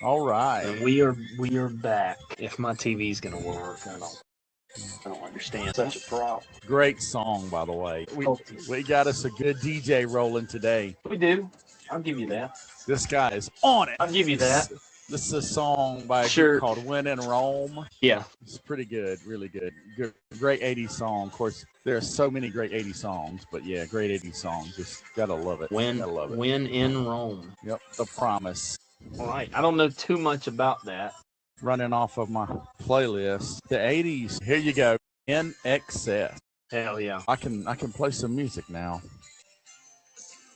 All right. And we are back. If my TV's gonna work, I don't understand such a problem. Great song, by the way. We got us a good DJ rolling today. We do. I'll give you that. This guy is on it. I'll give you that. This is a song by a Sure. group called When in Rome. Yeah. It's pretty good, really good. Great 80s song. Of course, there are so many great 80s songs, but yeah, great 80s song. Just gotta love it. When Gotta love it. when in Rome. Yep, The Promise. All right. I don't know too much about that. Running off of my playlist. The 80s. Here you go. In Excess. Hell yeah. I can play some music now.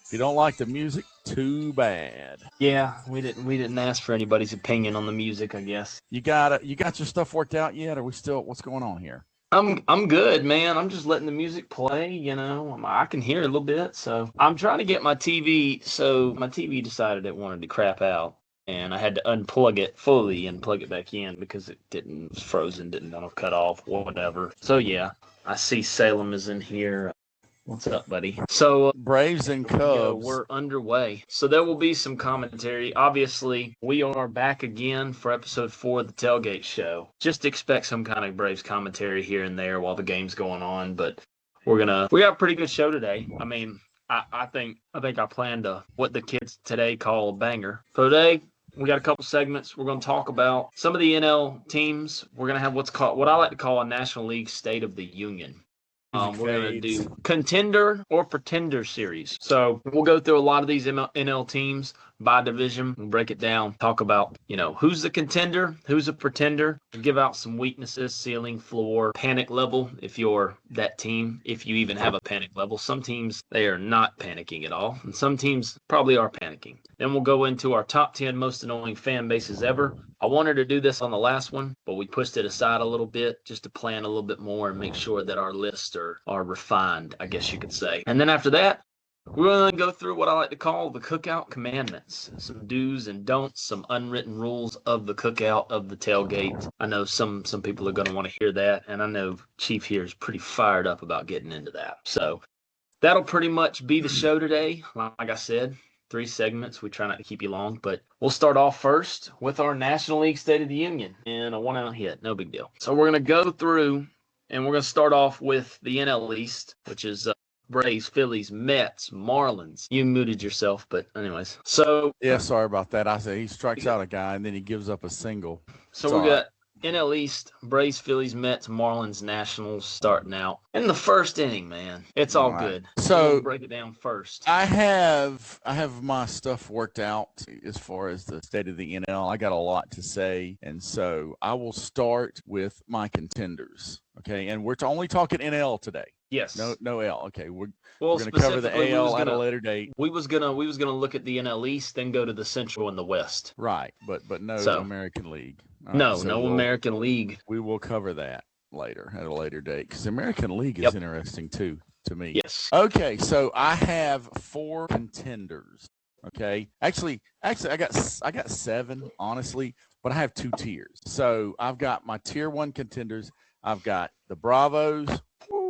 If you don't like the music, too bad. Yeah, we didn't ask for anybody's opinion on the music, I guess. You got your stuff worked out yet? Or we still, what's going on here? I'm good, man. I'm just letting the music play, I can hear a little bit, so I'm trying to get my TV. So my TV decided it wanted to crap out, and I had to unplug it fully and plug it back in because it was frozen, didn't know, cut off, whatever. So yeah, I see Salem is in here. What's up, buddy? So Braves and Cubs. We're underway. So there will be some commentary. Obviously, we are back again for episode 4 of the Tailgate Show. Just expect some kind of Braves commentary here and there while the game's going on. But we got a pretty good show today. I mean, I think I planned what the kids today call a banger. So today, we got a couple segments. We're going to talk about some of the NL teams. We're going to have what I like to call a National League State of the Union. We're going to do contender or pretender series. So we'll go through a lot of these NL teams by division. We'll break it down, talk about, who's the contender, who's a pretender, give out some weaknesses, ceiling, floor, panic level if you're that team, if you even have a panic level. Some teams, they are not panicking at all, and some teams probably are panicking. Then we'll go into our top 10 most annoying fan bases ever. I wanted to do this on the last one, but we pushed it aside a little bit just to plan a little bit more and make sure that our lists are refined, I guess you could say. And then after that, we're going to go through what I like to call the cookout commandments, some do's and don'ts, some unwritten rules of the cookout, of the tailgate. I know some people are going to want to hear that, and I know Chief here is pretty fired up about getting into that. So that'll pretty much be the show today. Like I said, 3 segments. We try not to keep you long, but we'll start off first with our National League State of the Union and a 1-out hit. No big deal. So we're going to go through, and we're going to start off with the NL East, which is Braves, Phillies, Mets, Marlins. You muted yourself, but anyways. So yeah, sorry about that. I said he strikes out a guy and then he gives up a single. So we got NL East, Braves, Phillies, Mets, Marlins, Nationals starting out in the first inning, man. It's all good. So we'll break it down first. I have my stuff worked out as far as the state of the NL. I got a lot to say, and so I will start with my contenders. Okay, and we're only talking NL today. Yes. No L. Okay, we're going to cover the AL at a later date. We was gonna look at the NL East, then go to the Central and the West. Right, but no American League. No American League. We will cover that later at a later date because the American League is interesting too to me. Yes. Okay, so I have 4 contenders. Okay, actually, I got 7 honestly, but I have 2 tiers. So I've got my tier 1 contenders. I've got the Bravos.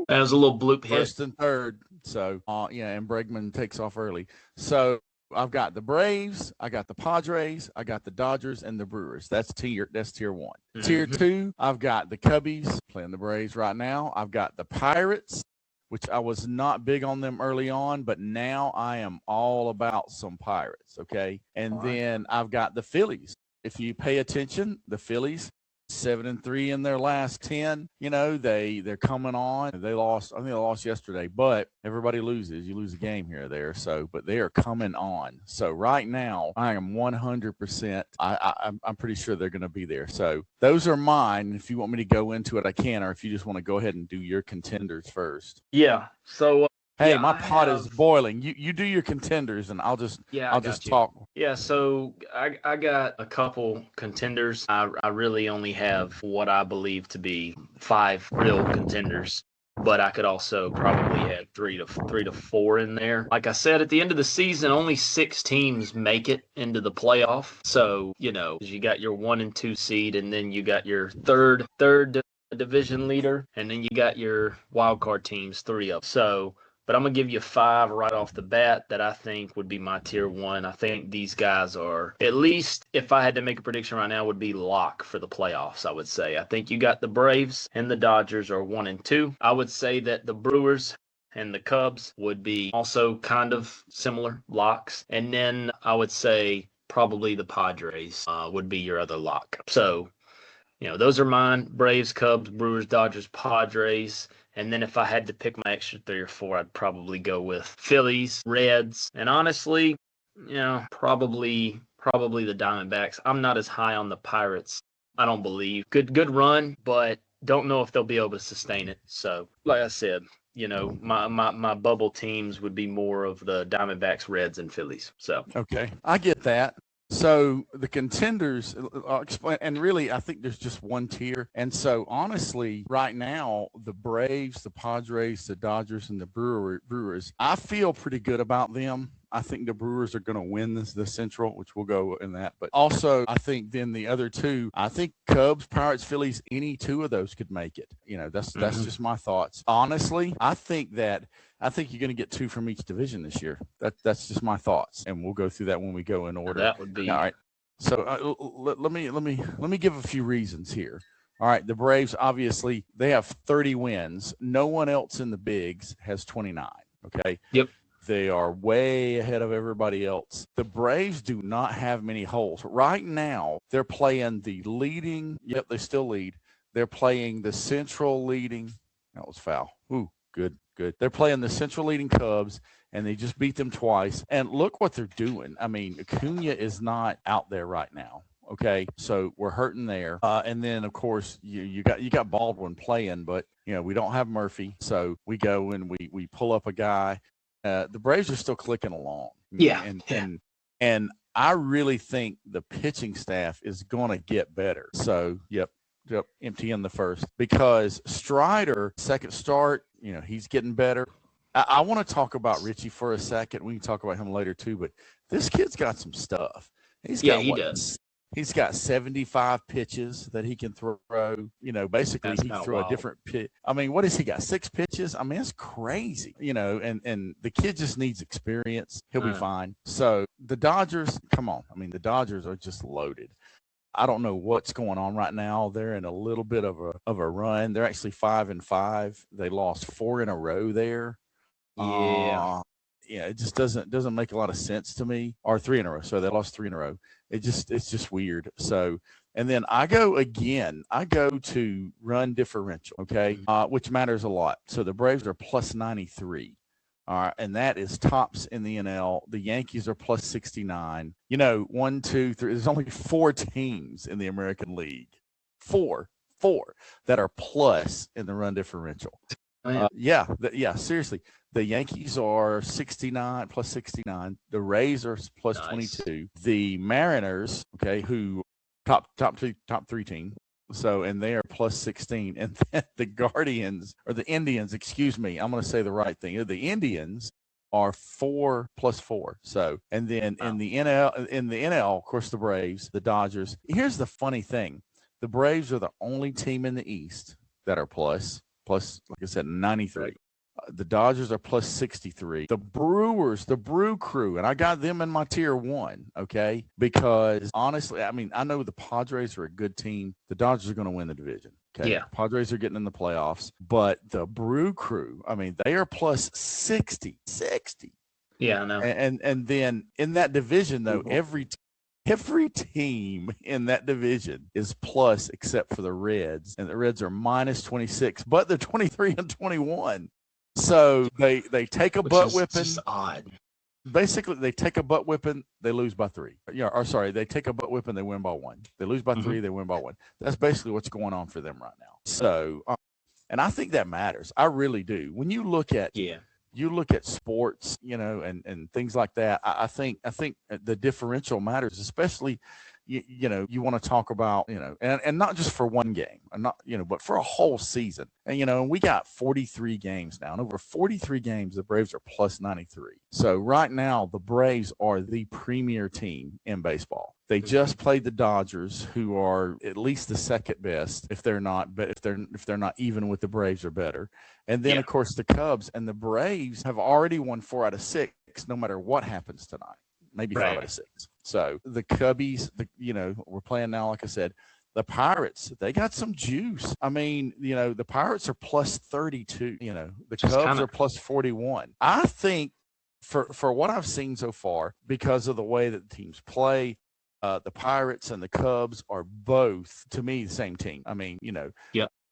That was a little bloop hit. First and third. So, and Bregman takes off early. So I've got the Braves, I got the Padres, I got the Dodgers, and the Brewers. That's tier 1. Mm-hmm. Tier 2, I've got the Cubbies playing the Braves right now. I've got the Pirates, which I was not big on them early on, but now I am all about some Pirates, okay? And then I've got the Phillies. If you pay attention, the Phillies, 7-3 in their last 10. They're coming on. They lost. I think they lost yesterday, but everybody loses. You lose a game here or there. So, but they are coming on. So right now, I am 100%. I'm pretty sure they're going to be there. So those are mine. If you want me to go into it, I can. Or if you just want to go ahead and do your contenders first. Yeah. So. Hey, my pot is boiling. You do your contenders, and I'll just talk. Yeah, so I got a couple contenders. I really only have what I believe to be 5 real contenders, but I could also probably have 3 to 4 in there. Like I said, at the end of the season, only 6 teams make it into the playoff. So you got your 1 and 2 seed, and then you got your third division leader, and then you got your wild card teams, 3 of them. So but I'm going to give you 5 right off the bat that I think would be my tier 1. I think these guys are, at least if I had to make a prediction right now, would be lock for the playoffs, I would say. I think you got the Braves and the Dodgers are 1 and 2. I would say that the Brewers and the Cubs would be also kind of similar locks. And then I would say probably the Padres would be your other lock. So, those are mine: Braves, Cubs, Brewers, Dodgers, Padres. And then if I had to pick my extra 3 or 4, I'd probably go with Phillies, Reds, and honestly, probably the Diamondbacks. I'm not as high on the Pirates, I don't believe. Good run, but don't know if they'll be able to sustain it. So, like I said, my bubble teams would be more of the Diamondbacks, Reds, and Phillies. So Okay, I get that. So the contenders, I'll explain, and really, I think there's just one tier. And so, honestly, right now, the Braves, the Padres, the Dodgers, and the Brewers, I feel pretty good about them. I think the Brewers are going to win the Central, which we'll go in that. But also, I think then the other two, I think Cubs, Pirates, Phillies, any two of those could make it. That's just my thoughts. Honestly, I think you're going to get 2 from each division this year. That's just my thoughts, and we'll go through that when we go in order. That would be all right. So let me give a few reasons here. All right, the Braves, obviously, they have 30 wins. No one else in the bigs has 29. Okay. Yep. They are way ahead of everybody else. The Braves do not have many holes. Right now, they're playing the leading. Yep, they still lead. They're playing the Central leading. That was foul. Ooh, good. They're playing the Central leading Cubs, and they just beat them twice. And look what they're doing. I mean, Acuna is not out there right now. Okay, so we're hurting there. And then, of course, you got Baldwin playing, but we don't have Murphy. So we go and we pull up a guy. The Braves are still clicking along. Yeah. And I really think the pitching staff is going to get better. So, yep, empty in the first. Because Strider, second start, he's getting better. I want to talk about Richie for a second. We can talk about him later too, but this kid's got some stuff. He does. He's got 75 pitches that he can throw. Basically he can throw a different pitch. I mean, what has he got? 6 pitches? I mean, it's crazy. And the kid just needs experience. He'll be fine. So the Dodgers, come on. I mean, the Dodgers are just loaded. I don't know what's going on right now. They're in a little bit of a run. They're actually 5-5. They lost 4 in a row there. Yeah. It just doesn't make a lot of sense to me. Or 3 in a row. So they lost 3 in a row. It's just weird. So, and then I go to run differential, okay, which matters a lot. So the Braves are plus 93. All right, and that is tops in the NL. The Yankees are plus 69. 1, 2, 3. There's only 4 teams in the American League. Four that are plus in the run differential. Seriously. The Yankees are 69, plus 69. The Rays are plus 22. The Mariners, okay, who top 3 team. So, and they are plus 16. And then the Guardians, or the Indians, excuse me, I'm going to say the right thing. The Indians are 4 plus 4. So, and then in the NL, of course, the Braves, the Dodgers. Here's the funny thing. The Braves are the only team in the East that are plus, like I said, 93. Right. The Dodgers are plus 63. The Brewers, the Brew Crew, and I got them in my tier 1, okay? Because honestly, I mean, I know the Padres are a good team. The Dodgers are going to win the division, okay? Yeah. Padres are getting in the playoffs. But the Brew Crew, I mean, they are plus 60. Yeah, I know. And then in that division, though, every team in that division is plus except for the Reds. And the Reds are minus 26, but they're 23 and 21. So they take a butt whipping. Just odd. Basically, they take a butt whipping, they lose by 3. They take a butt whipping, they win by 1. They lose by 3, they win by 1. That's basically what's going on for them right now. So, and I think that matters. I really do. When you look at sports, and things like that, I think the differential matters, especially you want to talk about, and not just for one game, and not, but for a whole season. And, and we got 43 games now. And over 43 games, the Braves are plus 93. So right now, the Braves are the premier team in baseball. They just played the Dodgers, who are at least the second best, if they're not, but if they're not even with the Braves or better. And then, of course, the Cubs and the Braves have already won 4 out of 6, no matter what happens tonight. Maybe 5 out of 6. So the Cubbies, we're playing now, like I said, the Pirates, they got some juice. I mean, the Pirates are plus 32. The Cubs are plus 41. I think for what I've seen so far, because of the way that the teams play, the Pirates and the Cubs are both, to me, the same team. I mean,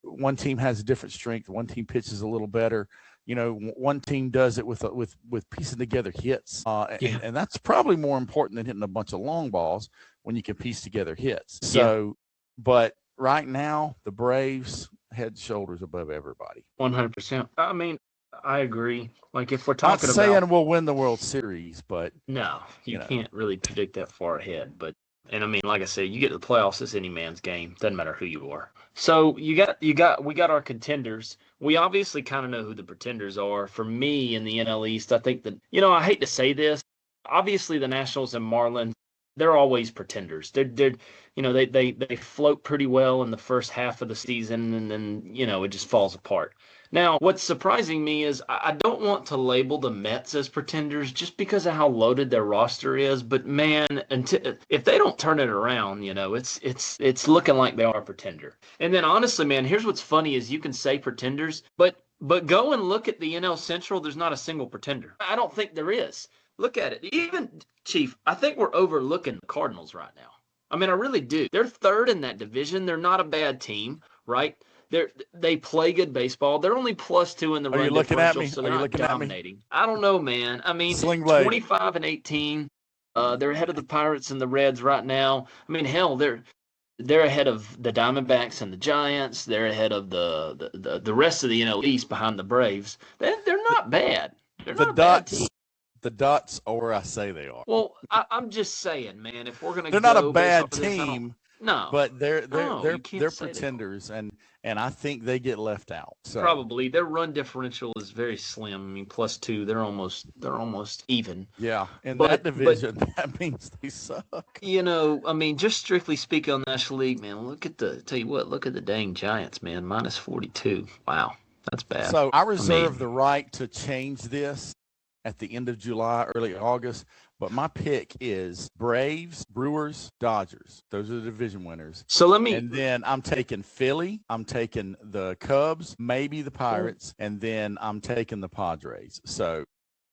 one team has a different strength. One team pitches a little better. One team does it with piecing together hits, and that's probably more important than hitting a bunch of long balls when you can piece together hits. So, but right now, the Braves head and shoulders above everybody. 100%. I mean, I agree. Like, if we're talking about, not saying we'll win the World Series, but no, you can't really predict that far ahead. But, and I mean, like I said, you get to the playoffs, it's any man's game. Doesn't matter who you are. So we got our contenders. We obviously kind of know who the pretenders are. For me in the NL East, I think that, I hate to say this, obviously the Nationals and Marlins, they're always pretenders. They're they float pretty well in the first half of the season, and then, it just falls apart. Now, what's surprising me is I don't want to label the Mets as pretenders just because of how loaded their roster is. But man, if they don't turn it around, it's looking like they are a pretender. And then honestly, man, here's what's funny is you can say pretenders, but go and look at the NL Central. There's not a single pretender. I don't think there is. Look at it. Even, Chief, I think we're overlooking the Cardinals right now. I mean, I really do. They're third in that division. They're not a bad team, right? They play good baseball. They're only +2 in the run differential, so they're not dominating. I don't know, man. I mean, 25 and 18. They're ahead of the Pirates and the Reds right now. I mean, hell, they're ahead of the Diamondbacks and the Giants. They're ahead of the rest of the NL East behind the Braves. They're not bad. They're not a bad team. The Dots are where I say they are. Well, I'm just saying, man. If we're gonna, they're not a bad team. No, but they're pretenders, and I think they get left out. So. Probably their run differential is very slim. I mean, +2, they're almost even. Yeah, in that division, that means they suck. I mean, just strictly speaking on National League, man. Look at the dang Giants, man, -42. Wow, that's bad. So I reserve the right to change this at the end of July, early August. But my pick is Braves, Brewers, Dodgers. Those are the division winners. And then I'm taking Philly. I'm taking the Cubs, maybe the Pirates, and then I'm taking the Padres. So.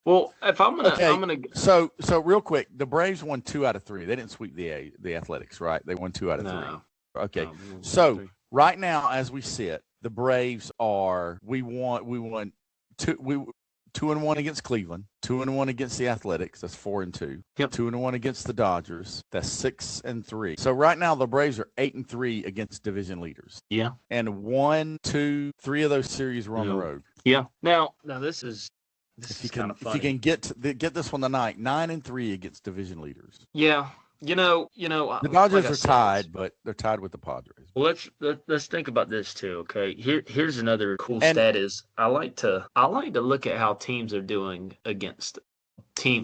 Well, if I'm gonna. So real quick, the Braves won 2 out of 3. They didn't sweep the Athletics, right? They won 2 out of 3. Okay. No, so right now, as we sit, the Braves are. We won 2-1 against Cleveland, 2-1 against the Athletics. That's 4-2. Yep. 2-1 against the Dodgers. That's 6-3. So right now the Braves are 8-3 against division leaders. Yeah. And 1, 2, 3 of those series were on the road. Yeah. Now this is kind of funny. If you can get this one tonight, 9-3 against division leaders. Yeah. The Dodgers are tied, but they're tied with the Padres. Well, let's think about this too. Okay, here's another cool stat is I like to look at how teams are doing against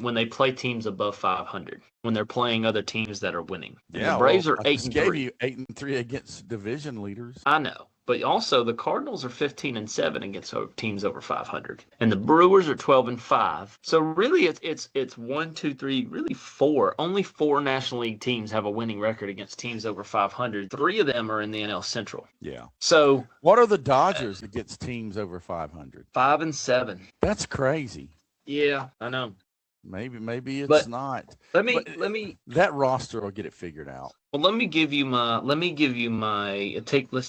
when they play teams above 500 when they're playing other teams that are winning. Yeah, the Braves are 8-3. I just gave you 8-3 against division leaders. I know. But also the Cardinals are 15-7 against teams over 500, and the Brewers are 12-5. So really, it's 1, 2, 3, really 4. Only 4 National League teams have a winning record against teams over 500. 3 of them are in the NL Central. Yeah. So what are the Dodgers against teams over 500? 5-7. That's crazy. Yeah, I know. Maybe it's not. Let me. That roster will get it figured out. Well, let's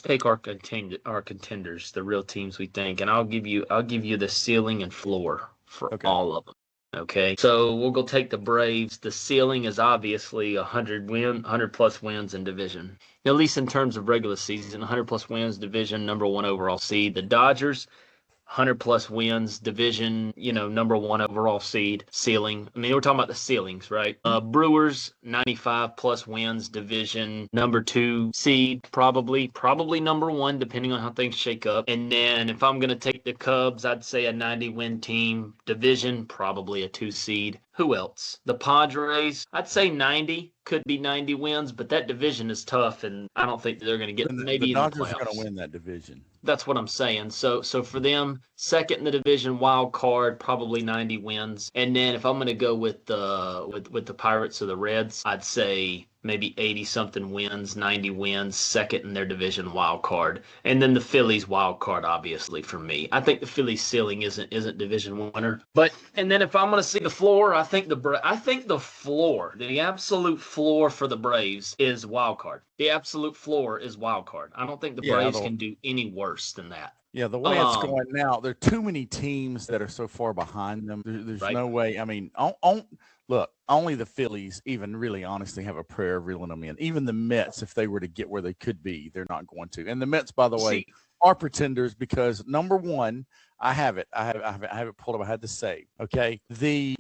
take our contenders, the real teams we think, and I'll give you the ceiling and floor for all of them. Okay. So we'll go take the Braves. The ceiling is obviously 100 plus wins in division. At least in terms of regular season, 100 plus wins, division, number 1 overall seed. The Dodgers, 100+ wins, division, number one overall seed, ceiling. I mean, we're talking about the ceilings, right? Brewers, 95+ wins, division, number two seed, probably number one, depending on how things shake up. And then if I'm going to take the Cubs, I'd say a 90-win team, division, probably a two seed. Who else? The Padres, I'd say 90, could be 90 wins, but that division is tough, and I don't think they're going to get maybe the in the Dodgers are going to playoffs. win that division. That's what I'm saying. So for them, second in the division, wild card, probably 90 wins. And then if I'm going to go with the Pirates or the Reds, I'd say maybe 80 something wins, 90 wins, second in their division, wild card. And then the Phillies wild card, obviously, for me. I think the Phillies ceiling isn't division winner. And then if I'm going to see the floor, I think the floor, the absolute floor for the Braves is wild card. The absolute floor is wild card. I don't think the Braves can do any worse than that. Yeah, the way it's going now, there are too many teams that are so far behind them. There's Right. no way. I mean, look, only the Phillies even really honestly have a prayer of reeling them in. Even the Mets, if they were to get where they could be, they're not going to. And the Mets, by the way, are pretenders because number one, I have it pulled up. I had to say, okay, the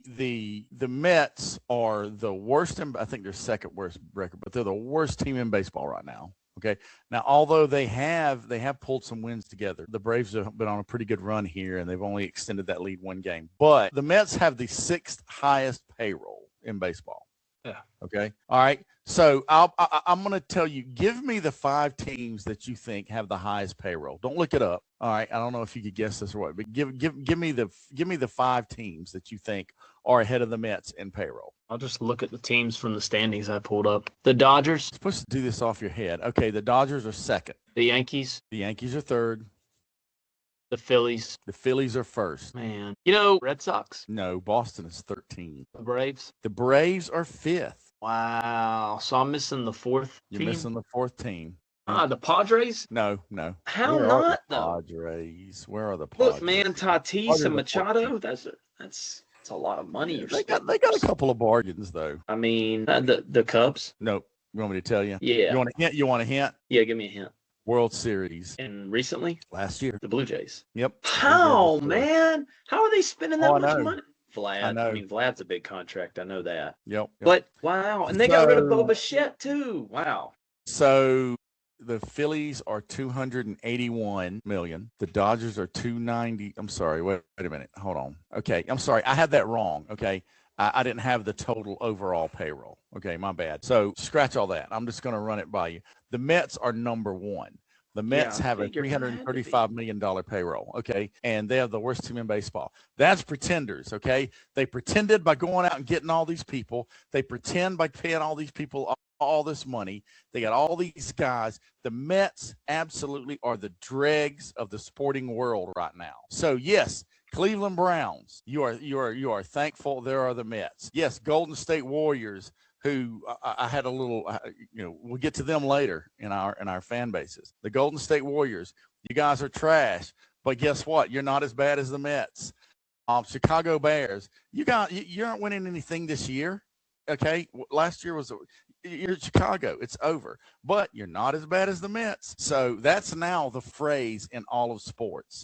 Mets are the worst. I think they're second worst record, but they're the worst team in baseball right now. Okay. Now, although they have pulled some wins together, the Braves have been on a pretty good run here, and they've only extended that lead one game. But the Mets have the sixth highest payroll in baseball. Yeah. Okay. All right. So I'm going to tell you, give me the 5 teams that you think have the highest payroll. Don't look it up. All right. I don't know if you could guess this or what, but give me the 5 teams that you think are ahead of the Mets in payroll. I'll just look at the teams from the standings I pulled up. The Dodgers. You're supposed to do this off your head. Okay. The Dodgers are second. The Yankees. The Yankees are third. The Phillies. The Phillies are first. Man. Red Sox. No, Boston is 13. The Braves. The Braves are fifth. Wow. So I'm missing the fourth You're team? missing the fourth team. The Padres? No. How Where not, are the though? Padres? Where are the Padres? Look, man, Tatis and Machado, that's a lot of money. They got a couple of bargains, though. I mean, the Cubs? Nope. You want me to tell you? Yeah. You want a hint? Yeah, give me a hint. World Series. And recently? Last year. The Blue Jays. Yep. How, man? How are they spending that much know. money? Vlad. I mean, Vlad's a big contract. I know that. Yep. But, wow. And they got rid of Boba Fett, too. Wow. So the Phillies are 281 million. The Dodgers are 290. I'm sorry. Wait a minute. Hold on. Okay. I'm sorry. I had that wrong. Okay. I didn't have the total overall payroll. Okay. My bad. So scratch all that. I'm just going to run it by you. The Mets are number one. The Mets have a $335 million payroll, okay? And they have the worst team in baseball. That's pretenders, okay? They pretended by going out and getting all these people. They pretend by paying all these people all this money. They got all these guys. The Mets absolutely are the dregs of the sporting world right now. So, yes, Cleveland Browns, you are thankful there are the Mets. Yes, Golden State Warriors, who I had a little, we'll get to them later in our fan bases. The Golden State Warriors, you guys are trash, but guess what? You're not as bad as the Mets. Chicago Bears, you aren't winning anything this year. Okay, last year you're Chicago. It's over, but you're not as bad as the Mets. So that's now the phrase in all of sports.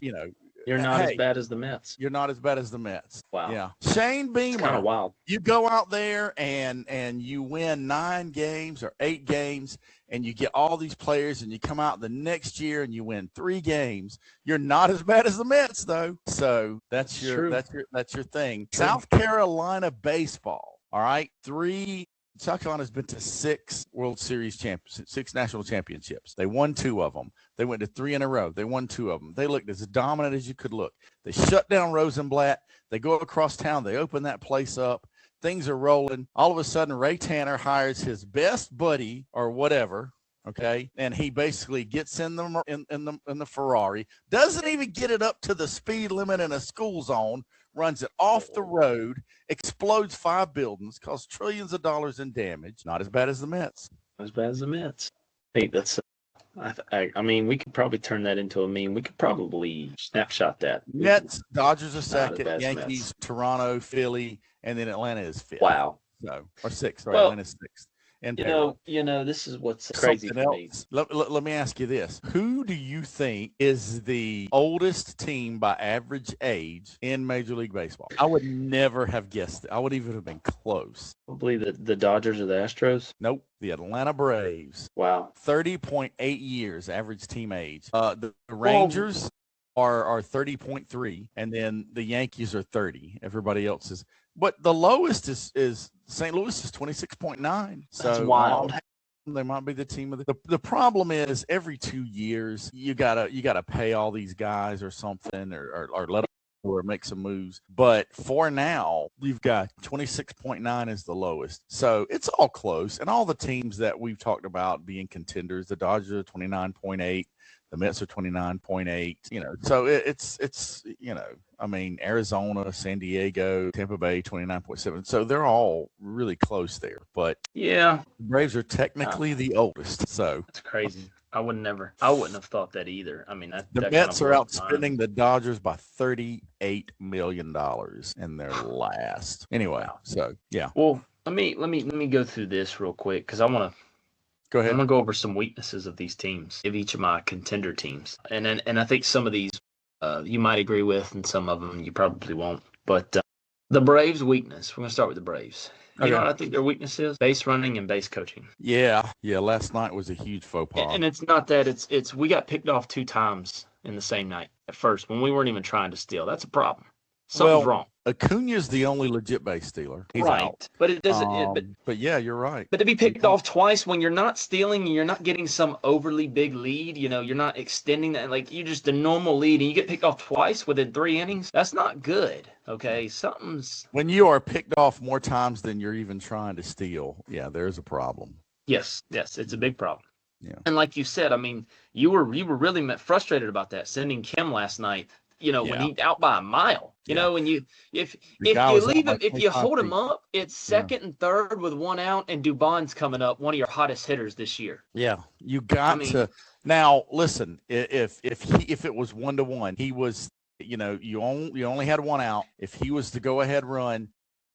You're not as bad as the Mets. You're not as bad as the Mets. Wow. Yeah. Shane Beamer. Kind of wild. You go out there and you win 9 games or 8 games, and you get all these players, and you come out the next year and you win 3 games. You're not as bad as the Mets, though. So that's your thing. True. South Carolina baseball. All right. South Carolina's been to 6 World Series championships, 6 national championships. They won 2 of them. They went to 3 in a row. They won 2 of them. They looked as dominant as you could look. They shut down Rosenblatt. They go across town. They open that place up. Things are rolling. All of a sudden, Ray Tanner hires his best buddy or whatever. Okay, and he basically gets in the Ferrari. Doesn't even get it up to the speed limit in a school zone. Runs it off the road, explodes 5 buildings, causes trillions of dollars in damage. Not as bad as the Mets. Not as bad as the Mets. I think that's. I mean, we could probably turn that into a meme. We could probably snapshot that. Mets, Dodgers are second, Yankees, Toronto, Philly, and then Atlanta is 5th. Wow. So or 6th. Sorry, Atlanta's 6th. in payroll. This is what's crazy Something for me. else. Let me ask you this. Who do you think is the oldest team by average age in Major League Baseball? I would never have guessed it. I would even have been close. Probably the Dodgers or the Astros. Nope. The Atlanta Braves. Wow. 30.8 years average team age. The Rangers are 30.3, and then the Yankees are 30. Everybody else is. But the lowest is St. Louis is 26.9. So that's wild. They might be the team of the problem is every 2 years you gotta pay all these guys or something or let them or make some moves. But for now, you've got 26.9 is the lowest. So it's all close. And all the teams that we've talked about being contenders, the Dodgers are 29.8. The Mets are 29.8, so it's I mean, Arizona, San Diego, Tampa Bay, 29.7. So they're all really close there. But yeah, the Braves are technically the oldest. So that's crazy. I wouldn't have thought that either. I mean, the Mets are outspending the Dodgers by $38 million in their last. Anyway, so yeah. Well, let me go through this real quick because I want to. Go ahead. I'm going to go over some weaknesses of these teams, of each of my contender teams. And I think some of these you might agree with, and some of them you probably won't. But the Braves' weakness, we're going to start with the Braves. You know what I think their weakness is? Base running and base coaching. Yeah. Last night was a huge faux pas. And it's not that. It's we got picked off 2 times in the same night at first when we weren't even trying to steal. That's a problem. Something's wrong. Acuna's the only legit base stealer. He's out. But it doesn't. But yeah, you're right. But to be picked off twice when you're not stealing and you're not getting some overly big lead, you're not extending that. Like you're just a normal lead and you get picked off twice within 3 innings. That's not good. Okay, something's. When you are picked off more times than you're even trying to steal, yeah, there's a problem. Yes, it's a big problem. Yeah. And like you said, I mean, you were really frustrated about that sending Kim last night. When he's out by a mile, and if you leave him, if you hold him up, it's second and third with 1 out, and Dubon's coming up, one of your hottest hitters this year. Yeah, you got to. Now, listen, if it was 1-1, he was, you only had 1 out. If he was to go ahead run,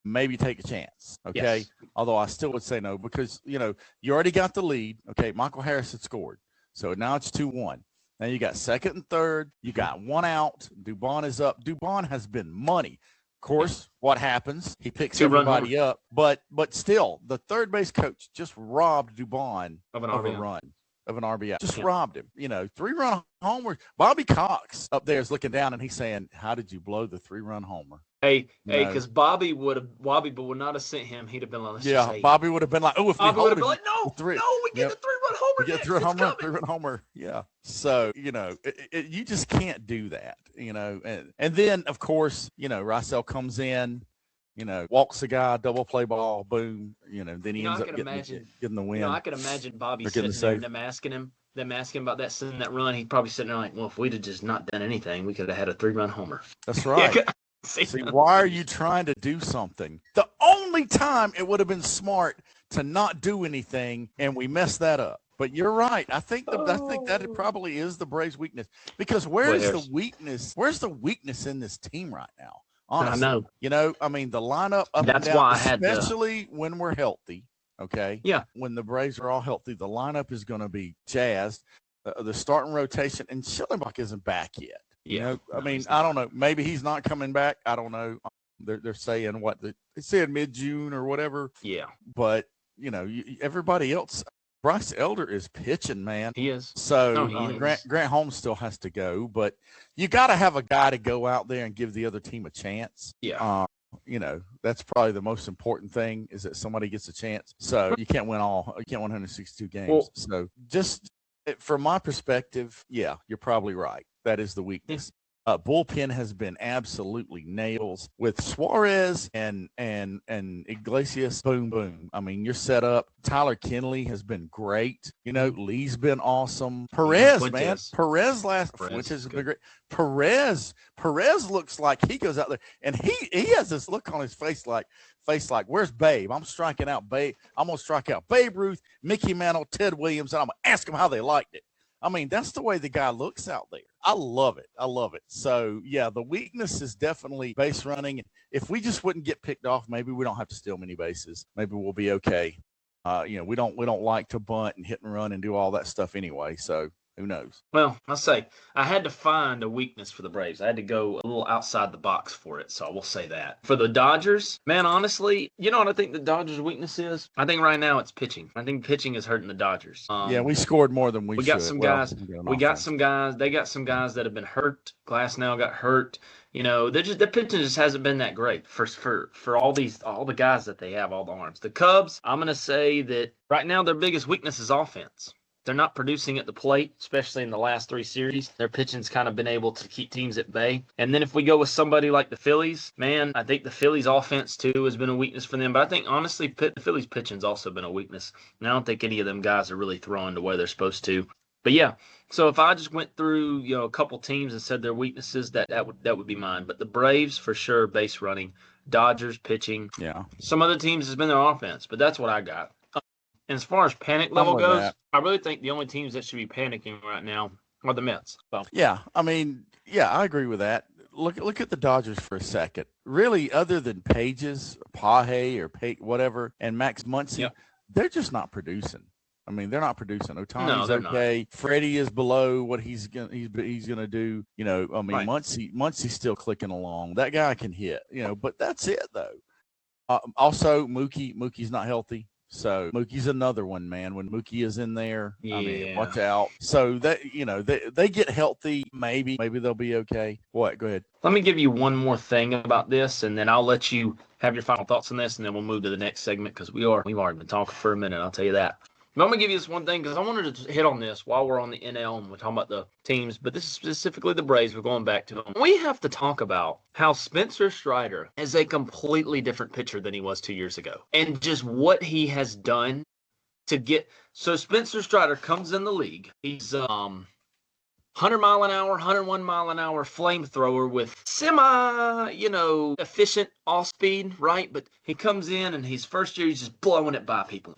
maybe take a chance. Okay, although I still would say no because you already got the lead. Okay, Michael Harris had scored, so now it's 2-1. Now you got second and third. You got 1 out. Dubon is up. Dubon has been money. Of course, what happens? He picks everybody up. But still, the third base coach just robbed Dubon of a run, of an RBI. Just robbed him. 3-run homer. Bobby Cox up there is looking down and he's saying, "How did you blow the 3-run homer?" Hey, because Bobby would not have sent him. He'd have been like, Bobby would have been like, "Oh, if Bobby we would have been like, no, we get a 3-run homer. We get 3-run homer. Yeah. So you just can't do that. And then of course Rysel comes in, walks the guy, double play ball, boom. Then he ends up getting the win. I can imagine Bobby sitting there and them asking him about that sending that run. He'd probably sitting there like, well, if we'd have just not done anything, we could have had a 3-run homer. That's right. See, why are you trying to do something? The only time it would have been smart to not do anything, and we messed that up. But you're right. I think that it probably is the Braves' weakness because where's the weakness? Where's the weakness in this team right now? Honestly, I know. I mean, the lineup up That's and down, why I had especially when we're healthy. Okay. Yeah. When the Braves are all healthy, the lineup is going to be jazzed. The starting rotation, and Schillenbach isn't back yet. I mean, I don't know. Maybe he's not coming back. I don't know. They're saying they said mid-June or whatever. Yeah. But everybody else. Bryce Elder is pitching, man. He is. So Grant Holmes still has to go, but you got to have a guy to go out there and give the other team a chance. Yeah. That's probably the most important thing is that somebody gets a chance. So you can't win 162 games. Well, so just from my perspective, yeah, you're probably right. That is the weakness. Bullpen has been absolutely nails with Suarez and Iglesias. Boom, boom. I mean, you're set up. Tyler Kinley has been great. Lee's been awesome. Perez, man. Perez which has been great. Perez looks like he goes out there and he has this look on his face like, where's Babe? I'm striking out Babe. I'm going to strike out Babe Ruth, Mickey Mantle, Ted Williams, and I'm going to ask them how they liked it. I mean, that's the way the guy looks out there. I love it. So, yeah, the weakness is definitely base running. If we just wouldn't get picked off, maybe we don't have to steal many bases. Maybe we'll be okay. We don't like to bunt and hit and run and do all that stuff anyway. So who knows? Well, I'll say I had to find a weakness for the Braves. I had to go a little outside the box for it, so I will say that. For the Dodgers, man, honestly, you know what I think the Dodgers' weakness is? I think right now it's pitching. I think pitching is hurting the Dodgers. Yeah, we scored more than we should. Got some guys. We got some guys. They got some guys that have been hurt. Glass now got hurt. The pitching just hasn't been that great for all the guys that they have, all the arms. The Cubs, I'm gonna say that right now their biggest weakness is offense. They're not producing at the plate, especially in the last 3 series. Their pitching's kind of been able to keep teams at bay. And then if we go with somebody like the Phillies, man, I think the Phillies offense too has been a weakness for them. But I think honestly, the Phillies pitching's also been a weakness. And I don't think any of them guys are really throwing the way they're supposed to. But yeah, so if I just went through a couple teams and said their weaknesses, that would be mine. But the Braves for sure, base running. Dodgers pitching. Yeah. Some other teams has been their offense, but that's what I got. And as far as panic level goes, I really think the only teams that should be panicking right now are the Mets. So. Yeah, I agree with that. Look at the Dodgers for a second. Really, other than Pages, Pahey, or whatever, and Max Muncy, they're just not producing. They're not producing. Ohtani's okay. Not. Freddie is below what he's gonna do. Right. Muncy's still clicking along. That guy can hit. But that's it though. Also, Mookie's not healthy. So Mookie's another one, man. When Mookie is in there, watch out. So that they get healthy, maybe they'll be okay. What? Go ahead. Let me give you one more thing about this, and then I'll let you have your final thoughts on this, and then we'll move to the next segment because we've already been talking for a minute. I'll tell you that. But I'm going to give you this one thing because I wanted to hit on this while we're on the NL and we're talking about the teams, but this is specifically the Braves. We're going back to them. We have to talk about how Spencer Strider is a completely different pitcher than he was 2 years ago and just what he has done to get. So Spencer Strider comes in the league. He's 100 mile an hour, 101 mile an hour flamethrower with efficient off speed, right? But he comes in and his first year, he's just blowing it by people.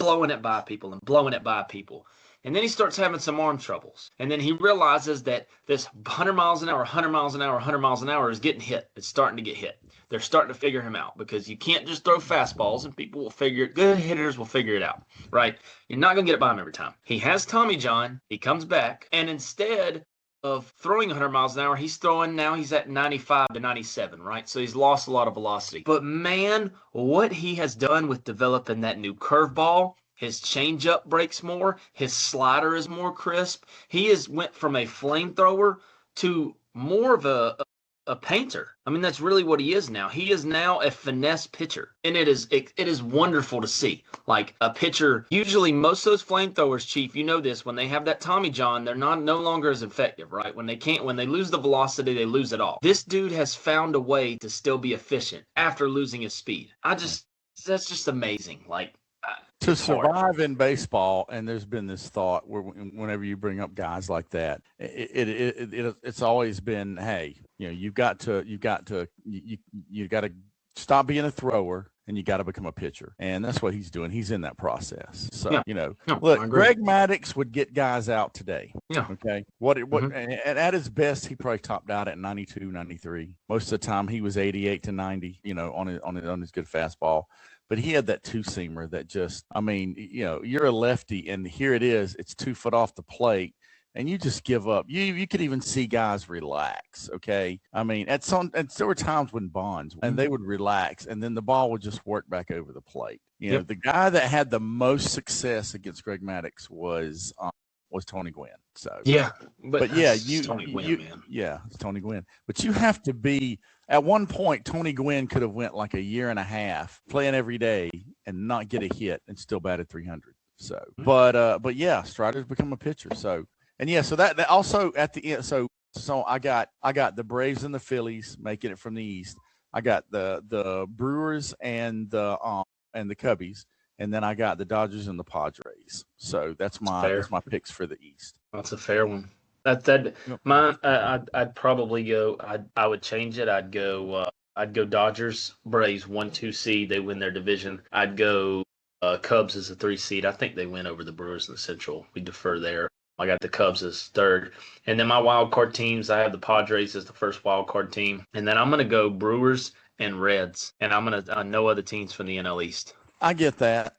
And then he starts having some arm troubles. And then he realizes that this 100 miles an hour is getting hit. It's starting to get hit. They're starting to figure him out because you can't just throw fastballs and people will figure it. Good hitters will figure it out, right? You're not going to get it by him every time. He has Tommy John. He comes back. And instead of throwing 100 miles an hour, he's at 95 to 97, right? So he's lost a lot of velocity. But man, what he has done with developing that new curveball, his changeup breaks more, his slider is more crisp. He went from a flamethrower to more of a painter. That's really what he is now. He is now a finesse pitcher. And it is wonderful to see. Like a pitcher, usually most of those flamethrowers, Chief, you know this, when they have that Tommy John, they're no longer as effective, right? When they lose the velocity, they lose it all. This dude has found a way to still be efficient after losing his speed. That's just amazing. Like, to survive in baseball, and there's been this thought where whenever you bring up guys like that, it's always been, hey, you've got to stop being a thrower and you got to become a pitcher, and that's what he's doing. He's in that process. So look, Greg Maddux would get guys out today. Yeah. Okay. And at his best, he probably topped out at 92, 93. Most of the time, he was 88 to 90. On his good fastball. But he had that two-seamer that just, you're a lefty, and here it is. It's 2 foot off the plate, and you just give up. You could even see guys relax, okay? And there were times when Bonds, and they would relax, and then the ball would just work back over the plate. The guy that had the most success against Greg Maddux was Tony Gwynn. So it's Tony Gwynn, man. Yeah, it's Tony Gwynn. But you have to be. At one point, Tony Gwynn could have went like a year and a half playing every day and not get a hit and still batted 300. So, but yeah, Strider's become a pitcher. So, so that also at the end. So I got the Braves and the Phillies making it from the East. I got the Brewers and the Cubbies, and then I got the Dodgers and the Padres. So that's my picks for the East. That's a fair one. Mine. I'd probably go. I would change it. I'd go Dodgers, Braves 1-2 seed. They win their division. I'd go Cubs as a 3 seed. I think they win over the Brewers in the Central. We defer there. I got the Cubs as third, and then my wild card teams. I have the Padres as the first wild card team, and then I'm gonna go Brewers and Reds, and I'm gonna no other teams from the NL East. I get that.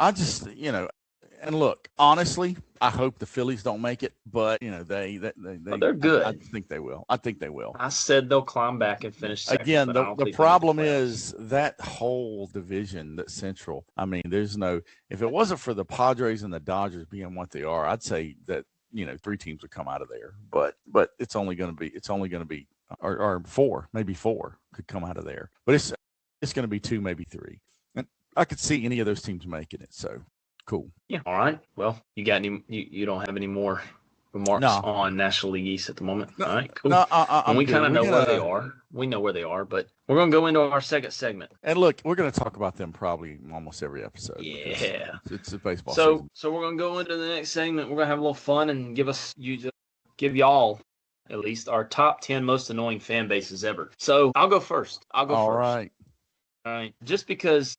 I just, and look, honestly, I hope the Phillies don't make it, but They're I good. think they will. I think they will. I said they'll climb back and finish second, Again, but I don't the think they'll make the problem playoffs. is that whole division, that Central. I mean, there's no. If it wasn't for the Padres and the Dodgers being what they are, I'd say that 3 teams would come out of there. But it's only going to be or 4, maybe 4 could come out of there. But it's going to be 2, maybe 3, and I could see any of those teams making it. So cool. Yeah. All right. Well, you got any? You don't have any more remarks No. on National League East at the moment? No, All right. Cool. No, And we kind of know where they gonna- are. We know where they are, but we're going to go into our second segment. And look, we're going to talk about them probably almost every episode. Yeah. It's a baseball So season. we're going to go into the next segment. We're going to have a little fun and give y'all at least our top 10 most annoying fan bases ever. So I'll go first. All right. All right. Just because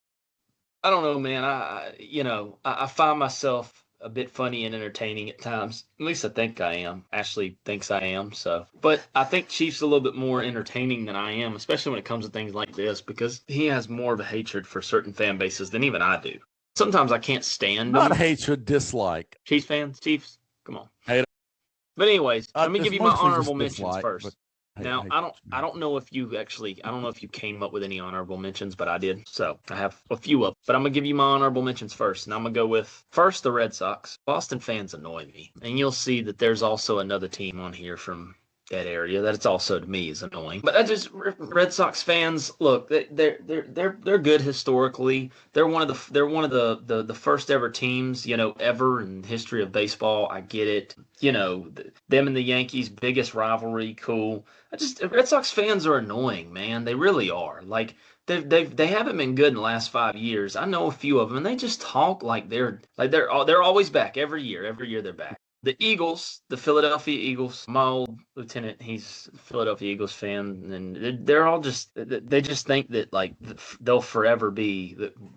I don't know, man. I find myself a bit funny and entertaining at times. At least I think I am. Ashley thinks I am. But I think Chief's a little bit more entertaining than I am, especially when it comes to things like this, because he has more of a hatred for certain fan bases than even I do. Sometimes I can't stand Not them. hatred, dislike. Chiefs fans, Chiefs, come on. Hate 'em. But anyways, let me It's give you my mostly honorable just mentions dislike, first. but Now, hate- I don't know if you came up with any honorable mentions, but I did. So I have a few of them. But I'm going to give you my honorable mentions first. And I'm going to go with first the Red Sox. Boston fans annoy me. And you'll see that there's also another team on here from that area that it's also to me is annoying. But I just Red Sox fans, look, they're good historically. They're one of the first ever teams, ever in the history of baseball. I get it. Them and the Yankees, biggest rivalry, cool. Red Sox fans are annoying, man. They really are. Like they haven't been good in the last 5 years. I know a few of them, and they just talk like they're always back every year. Every year they're back. The Eagles, the Philadelphia Eagles, my old lieutenant, he's a Philadelphia Eagles fan, and they're all they just think that like they'll forever be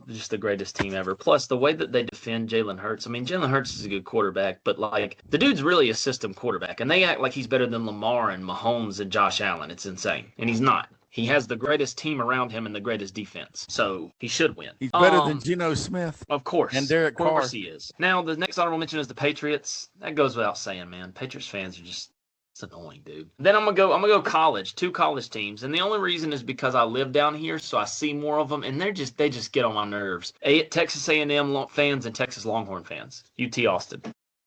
just the greatest team ever. Plus, the way that they defend Jalen Hurts, I mean, Jalen Hurts is a good quarterback, but like the dude's really a system quarterback, and they act like he's better than Lamar and Mahomes and Josh Allen. It's insane, and he's not. He has the greatest team around him and the greatest defense, so he should win. He's better than Geno Smith. Of course. And Derek Carr. Of course he is. Now, the next honorable mention is the Patriots. That goes without saying, man. Patriots fans are just it's annoying, dude. Then I'm gonna go college, 2 college teams, and the only reason is because I live down here, so I see more of them, and they just get on my nerves. Texas A&M fans and Texas Longhorn fans. UT Austin.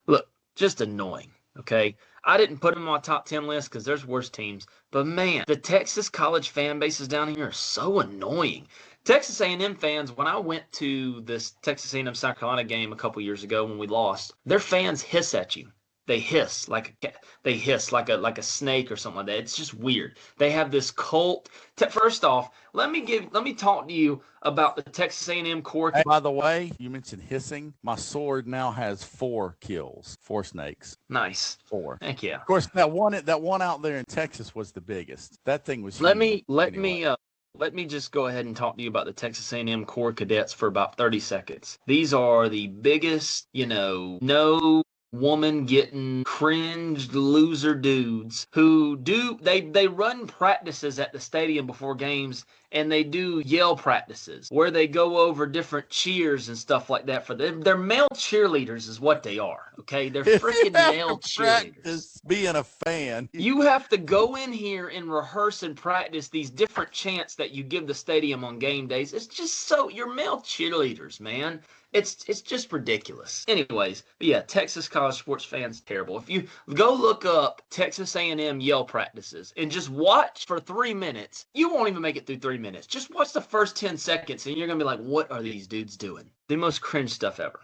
Look, just annoying. Okay. I didn't put them on my top 10 list because there's worse teams. But man, the Texas college fan bases down here are so annoying. Texas A&M fans, when I went to this Texas A&M South Carolina game a couple years ago when we lost, their fans hiss at you. They hiss like a snake or something like that. It's just weird. They have this cult. First off, let me talk to you about the Texas A&M core. Hey, by the way, you mentioned hissing. My sword now has 4 kills, 4 snakes. Nice. 4. Heck yeah. Of course, that one out there in Texas was the biggest. That thing was. Let huge. me just go ahead and talk to you about the Texas A&M Core Cadets for about 30 seconds. These are the biggest, no woman getting cringed loser dudes who they run practices at the stadium before games, and they do yell practices where they go over different cheers and stuff like that for them. They're male cheerleaders is what they are. Okay, they're freaking male cheerleaders. Being a fan, you have to go in here and rehearse and practice these different chants that you give the stadium on game days. It's just so you're male cheerleaders, man. It's just ridiculous. Anyways, but yeah, Texas college sports fans, terrible. If you go look up Texas A&M yell practices and just watch for 3 minutes, you won't even make it through 3 minutes. Just watch the first 10 seconds and you're going to be like, what are these dudes doing? The most cringe stuff ever.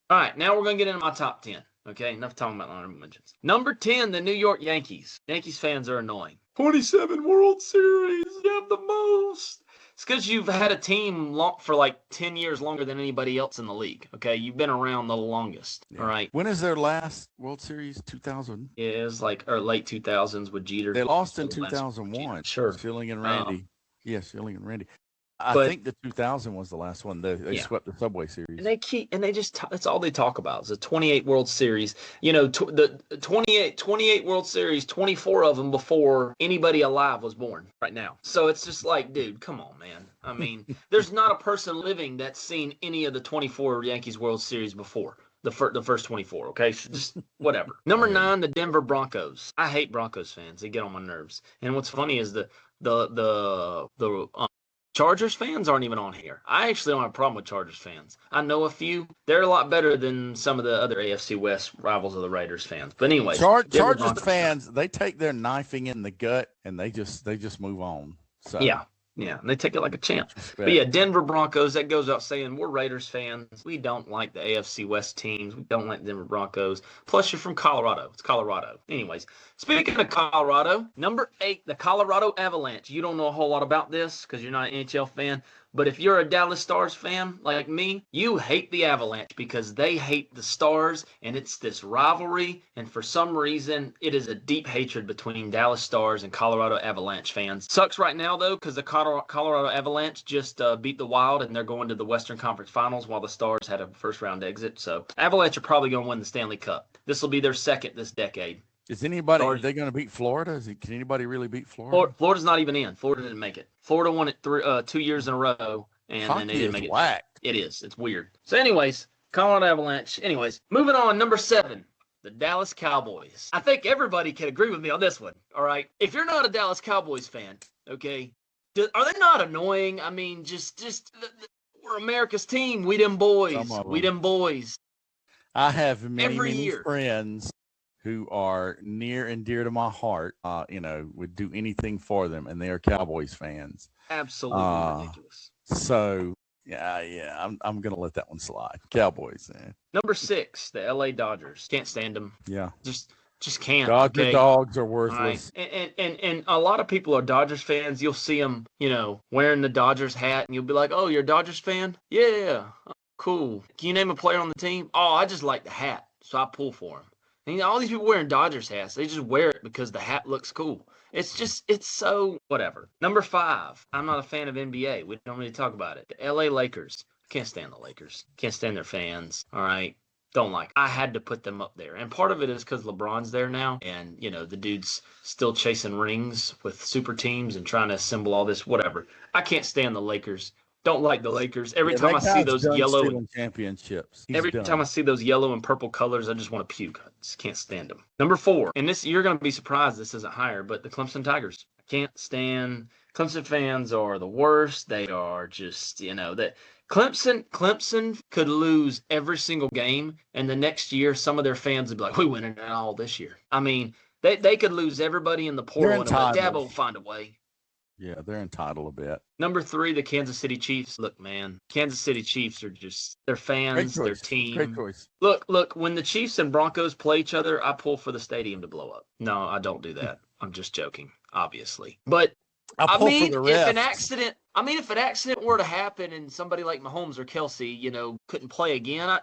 All right, now we're going to get into my top 10. Okay, enough talking about honorable mentions. Number 10, the New York Yankees. Yankees fans are annoying. 27 World Series, you have the most. It's because you've had a team for like 10 years longer than anybody else in the league. Okay, you've been around the longest. Yeah. All right. When is their last World Series? 2000. Yeah, it was like late 2000s with Jeter. They lost in 2001. Sure. Schilling and Randy. Yes, Schilling and Randy. I But think the 2000 was the last one. They yeah. swept the Subway Series. And they just that's all they talk about is the 28 World Series. The 28 World Series, 24 of them before anybody alive was born right now. So it's just like, dude, come on, man. I mean, there's not a person living that's seen any of the 24 Yankees World Series before. The first 24, okay? So just whatever. Number 9, the Denver Broncos. I hate Broncos fans. They get on my nerves. And what's funny is the Chargers fans aren't even on here. I actually don't have a problem with Chargers fans. I know a few. They're a lot better than some of the other AFC West rivals of the Raiders fans. But anyways, Chargers fans, they take their knifing in the gut and they just move on. So yeah. Yeah, and they take it like a champ. But yeah, Denver Broncos, that goes out saying we're Raiders fans. We don't like the AFC West teams. We don't like the Denver Broncos. Plus, you're from Colorado. It's Colorado. Anyways, speaking of Colorado, number 8, the Colorado Avalanche. You don't know a whole lot about this because you're not an NHL fan. But if you're a Dallas Stars fan like me, you hate the Avalanche because they hate the Stars, and it's this rivalry. And for some reason, it is a deep hatred between Dallas Stars and Colorado Avalanche fans. Sucks right now, though, because the Colorado Avalanche just beat the Wild, and they're going to the Western Conference Finals while the Stars had a first-round exit. So Avalanche are probably going to win the Stanley Cup. This will be their second this decade. Is anybody? Are they going to beat Florida? Can anybody really beat Florida? Florida's not even in. Florida didn't make it. Florida won it 2 years in a row, and then they didn't make it. Whacked. It is. It's weird. So, anyways, Colorado Avalanche. Anyways, moving on. Number 7, the Dallas Cowboys. I think everybody can agree with me on this one. All right. If you're not a Dallas Cowboys fan, okay, are they not annoying? I mean, just we're America's team. We them boys. We them boys. I have many friends who are near and dear to my heart, would do anything for them, and they are Cowboys fans. Absolutely ridiculous. So, yeah, I'm going to let that one slide. Cowboys, man. Number 6, the LA Dodgers. Can't stand them. Yeah. Just can't. Dodger dogs are worthless. Right. And a lot of people are Dodgers fans. You'll see them, wearing the Dodgers hat, and you'll be like, oh, you're a Dodgers fan? Yeah. Oh, cool. Can you name a player on the team? Oh, I just like the hat, so I pull for him. And all these people wearing Dodgers hats, they just wear it because the hat looks cool. It's so whatever. Number 5, I'm not a fan of NBA. We don't really talk about it. The LA Lakers. Can't stand the Lakers. Can't stand their fans. All right. Don't like it. I had to put them up there. And part of it is because LeBron's there now. And, the dude's still chasing rings with super teams and trying to assemble all this, whatever. I can't stand the Lakers. Don't like the Lakers. Every time I see those yellow championships. Time I see those yellow and purple colors, I just want to puke. I just can't stand them. Number 4, and this you're going to be surprised this isn't higher, but the Clemson Tigers. I can't stand. Clemson fans are the worst. They are just, that Clemson could lose every single game, and the next year some of their fans would be like, "We winning it all this year." I mean, they could lose everybody in the portal, but Dabo will find a way. Yeah, they're entitled a bit. Number 3, the Kansas City Chiefs. Look, man, Kansas City Chiefs are just their fans, their team. Great choice. Look, when the Chiefs and Broncos play each other, I pull for the stadium to blow up. No, I don't do that. I'm just joking, obviously. But if an accident were to happen and somebody like Mahomes or Kelsey, couldn't play again,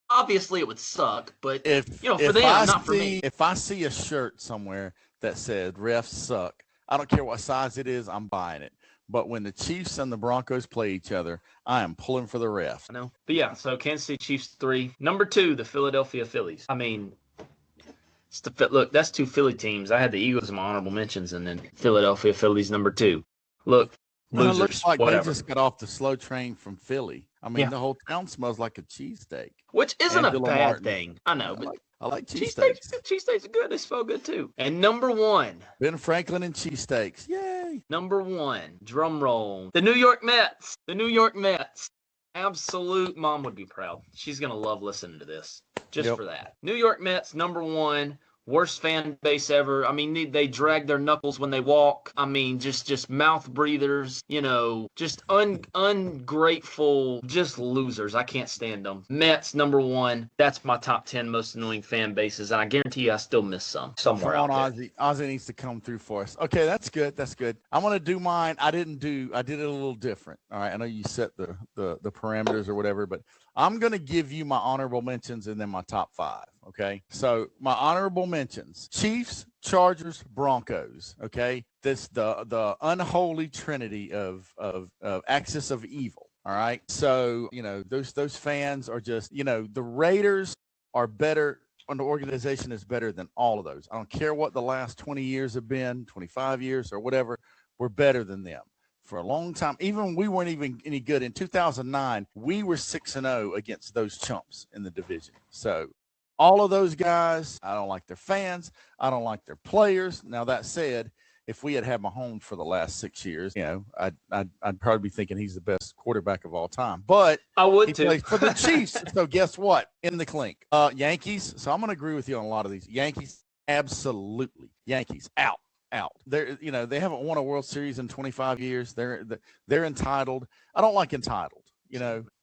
obviously it would suck. But for them, not for me. If I see a shirt somewhere that said "refs suck," I don't care what size it is, I'm buying it. But when the Chiefs and the Broncos play each other, I am pulling for the ref. I know. But yeah, so Kansas City Chiefs 3. Number 2, the Philadelphia Phillies. I mean, look, that's 2 Philly teams. I had the Eagles in my honorable mentions, and then Philadelphia Phillies number 2. Look, losers, it looks like whatever. They just got off the slow train from Philly. I mean, the whole town smells like a cheesesteak. Which isn't a bad thing. I know, but I like cheesesteaks. Cheesesteaks are good. They smell good, too. And number 1. Ben Franklin and cheesesteaks. Yay. Number 1. Drum roll. The New York Mets. The New York Mets. Absolute mom would be proud. She's going to love listening to this just for that. New York Mets, number 1. Worst fan base ever. I mean, they drag their knuckles when they walk. I mean, just mouth breathers, just ungrateful, just losers. I can't stand them. Mets, number 1. That's my top 10 most annoying fan bases, and I guarantee you I still miss somewhere out there. Ozzy needs to come through for us. Okay, that's good. I'm going to do mine. I did it a little different. All right, I know you set the parameters or whatever, but I'm going to give you my honorable mentions and then my top 5. Okay, so my honorable mentions: Chiefs, Chargers, Broncos. Okay, the unholy trinity of axis of evil. All right. So, those fans are just, the Raiders are better. An organization is better than all of those. I don't care what the last 20 years have been, 25 years or whatever. We're better than them for a long time. Even we weren't even any good in 2009. We were 6-0 against those chumps in the division. So all of those guys, I don't like their fans. I don't like their players. Now, that said, if we had Mahomes for the last 6 years, I'd probably be thinking he's the best quarterback of all time. But I would he too. plays for the Chiefs. So guess what? In the clink. Yankees. So I'm going to agree with you on a lot of these. Yankees, absolutely. Yankees out. They're, they haven't won a World Series in 25 years. They're entitled. I don't like entitled.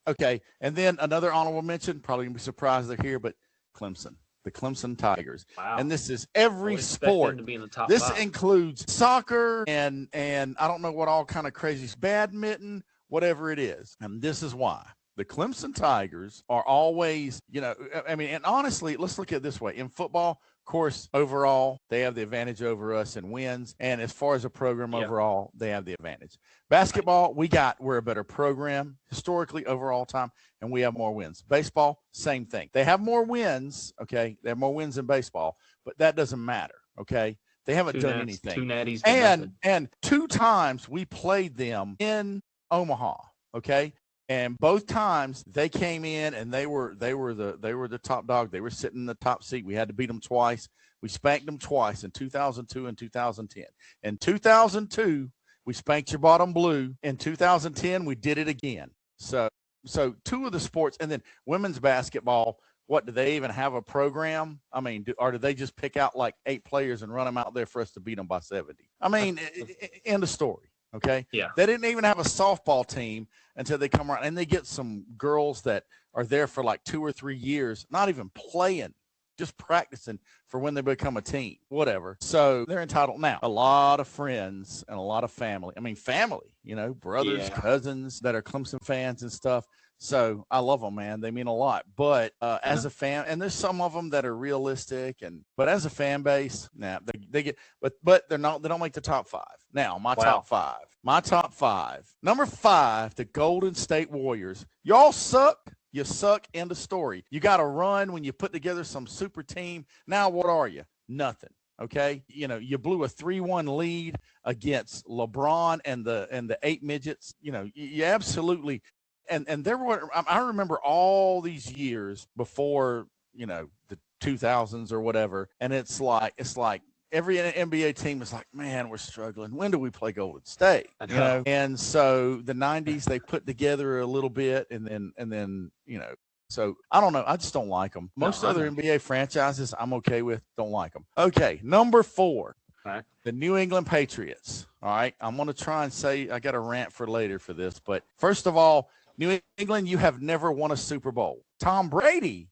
Okay. And then another honorable mention. Probably gonna be surprised they're here, but Clemson. The Clemson Tigers. Wow. And this is every sport. To be in the top this 5. includes soccer and I don't know what all kind of crazy, badminton, whatever it is. And this is why. The Clemson Tigers are always, and honestly, let's look at it this way. In football, of course, overall, they have the advantage over us in wins. And as far as a program overall, they have the advantage. Basketball, we're a better program historically overall time, and we have more wins. Baseball, same thing. They have more wins, okay? They have more wins in baseball, but that doesn't matter, okay? They haven't done anything. 2 natties. And 2 times we played them in Omaha, okay? And both times they came in and they were the top dog. They were sitting in the top seat. We had to beat them twice. We spanked them twice in 2002 and 2010. In 2002, we spanked your bottom blue. In 2010, we did it again. So 2 of the sports, and then women's basketball. What, do they even have a program? I mean, or do they just pick out like 8 players and run them out there for us to beat them by 70? I mean, end of story. Okay. Yeah. They didn't even have a softball team until they come around, and they get some girls that are there for like 2 or 3 years, not even playing, just practicing for when they become a team, whatever. So they're entitled. Now, a lot of friends and a lot of family. I mean, family, brothers, cousins that are Clemson fans and stuff. So I love them, man. They mean a lot. But as a fan, and there's some of them that are realistic, but as a fan base, they get, but they're not. They don't make the top 5. Now, my top five. Number 5, the Golden State Warriors. Y'all suck. You suck. End of story. You got to run when you put together some super team. Now, what are you? Nothing. Okay. You blew a 3-1 lead against LeBron and the 8 midgets. You absolutely. And there were, I remember all these years before, the 2000s or whatever. And it's like every NBA team is like, man, we're struggling. When do we play Golden State? And so the 90s, they put together a little bit and then, so I don't know. I just don't like them. Most other NBA franchises I'm okay with, don't like them. Okay. Number 4, the New England Patriots. All right. I'm going to try and say, I got a rant for later for this, but first of all, New England, you have never won a Super Bowl. Tom Brady